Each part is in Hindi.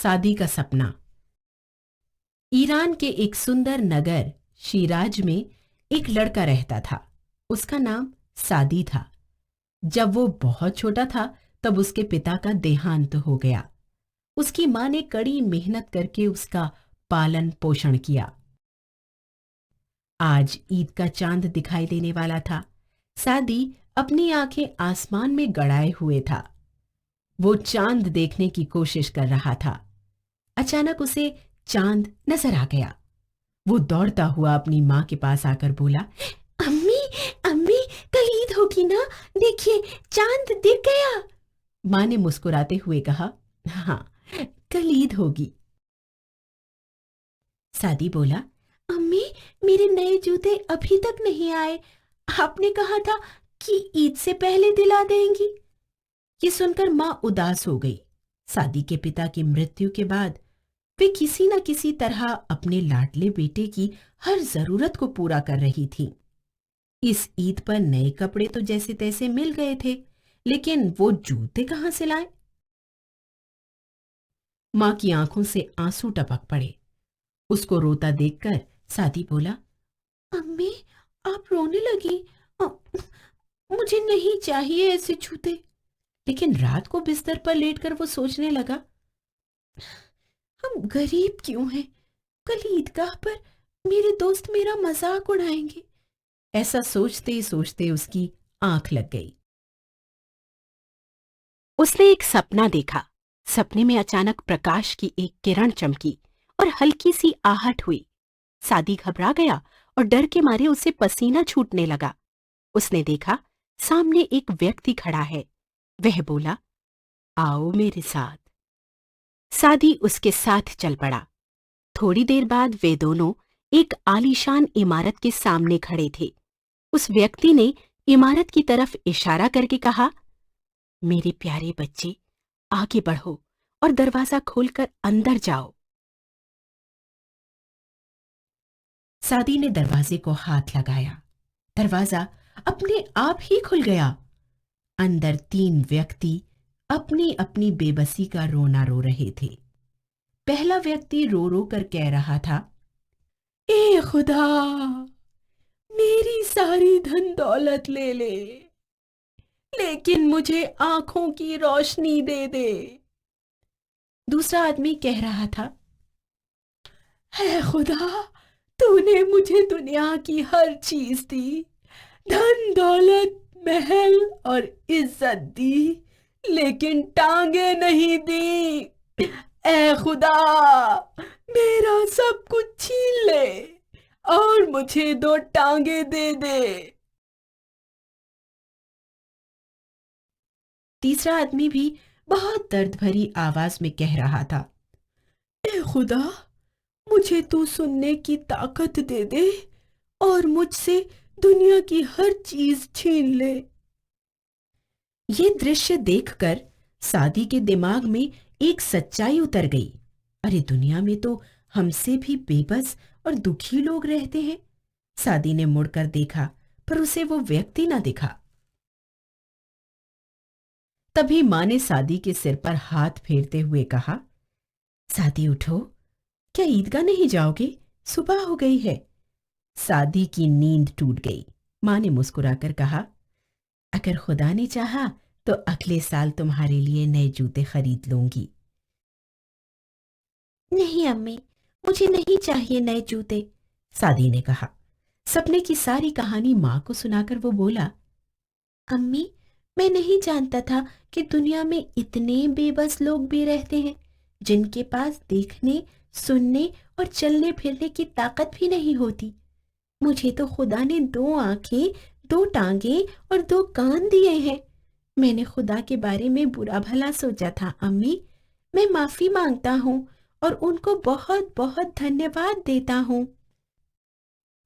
सादी का सपना। ईरान के एक सुंदर नगर शिराज में एक लड़का रहता था। उसका नाम सादी था। जब वो बहुत छोटा था तब उसके पिता का देहांत हो गया। उसकी मां ने कड़ी मेहनत करके उसका पालन पोषण किया। आज ईद का चांद दिखाई देने वाला था। सादी अपनी आंखें आसमान में गड़ाए हुए था। वो चांद देखने की कोशिश कर रहा था। अचानक उसे चांद नजर आ गया। वो दौड़ता हुआ अपनी मां के पास आकर बोला, अम्मी, अम्मी, कल ईद होगी ना? देखिए, चांद दिख गया। मां ने मुस्कुराते हुए कहा, हाँ, कल ईद होगी। सादी बोला, अम्मी, मेरे नए जूते अभी तक नहीं आए। आपने कहा था कि ईद से पहले दिला देंगी। ये सुनकर मां उदास हो गई। सादी के पिता की मृत्यु के बाद वे किसी न किसी तरह अपने लाडले बेटे की हर जरूरत को पूरा कर रही थी। इस ईद पर नए कपड़े तो जैसे तैसे मिल गए थे, लेकिन वो जूते कहां से लाए? मां की आंखों से आंसू टपक पड़े। उसको रोता देखकर सादी बोला, अम्मी, आप रोने लगी। अ, मुझे नहीं चाहिए ऐसे जूते। लेकिन रात को बिस्तर पर लेटकर वो सोचने लगा, हम गरीब क्यों हैं? कल ईदगाह पर मेरे दोस्त मेरा मजाक उड़ाएंगे। ऐसा सोचते सोचते उसकी आंख लग गई। उसने एक सपना देखा। सपने में अचानक प्रकाश की एक किरण चमकी और हल्की सी आहट हुई। सादी घबरा गया और डर के मारे उसे पसीना छूटने लगा। उसने देखा सामने एक व्यक्ति खड़ा है। वह बोला, आओ मेरे साथ। सादी उसके साथ चल पड़ा। थोड़ी देर बाद वे दोनों एक आलीशान इमारत के सामने खड़े थे। उस व्यक्ति ने इमारत की तरफ इशारा करके कहा, मेरे प्यारे बच्चे, आगे बढ़ो और दरवाजा खोलकर अंदर जाओ। सादी ने दरवाजे को हाथ लगाया। दरवाजा अपने आप ही खुल गया। अंदर 3 व्यक्ति अपनी अपनी बेबसी का रोना रो रहे थे। पहला व्यक्ति रो रो कर कह रहा था, ए खुदा, मेरी सारी धन दौलत ले ले, लेकिन मुझे आंखों की रोशनी दे दे। दूसरा आदमी कह रहा था, है खुदा, तूने मुझे दुनिया की हर चीज दी, धन दौलत, महल और इज्जत दी, लेकिन टांगे नहीं दी। ए खुदा, मेरा सब कुछ छीन ले और मुझे 2 टांगे दे दे। तीसरा आदमी भी बहुत दर्द भरी आवाज में कह रहा था, ए खुदा, मुझे तू सुनने की ताकत दे दे और मुझसे दुनिया की हर चीज छीन ले। ये दृश्य देखकर सादी के दिमाग में एक सच्चाई उतर गई। अरे, दुनिया में तो हमसे भी बेबस और दुखी लोग रहते हैं। सादी ने मुड़कर देखा, पर उसे वो व्यक्ति ना दिखा। तभी मां ने सादी के सिर पर हाथ फेरते हुए कहा, सादी उठो, क्या ईदगाह नहीं जाओगे? सुबह हो गई है। सादी की नींद टूट गई। मां ने मुस्कुराकर कहा, अगर खुदा ने चाहा तो अगले साल तुम्हारे लिए नए जूते खरीद लूंगी। नहीं अम्मी, मुझे नहीं चाहिए नए जूते, सादी ने कहा। सपने की सारी कहानी मां को सुनाकर वो बोला, अम्मी, मैं नहीं जानता था कि दुनिया में इतने बेबस लोग भी रहते हैं, जिनके पास देखने, सुनने और चलने फिरने की ताकत भी नहीं होती। मुझे तो खुदा ने 2 आंखें, 2 टांगे और 2 कान दिए हैं। मैंने खुदा के बारे में बुरा भला सोचा था अम्मी। मैं माफी मांगता हूँ और उनको बहुत बहुत धन्यवाद देता हूँ।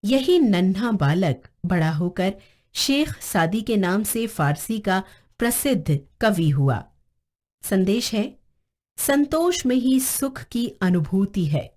यही नन्हा बालक बड़ा होकर शेख सादी के नाम से फारसी का प्रसिद्ध कवि हुआ। संदेश है, संतोष में ही सुख की अनुभूति है।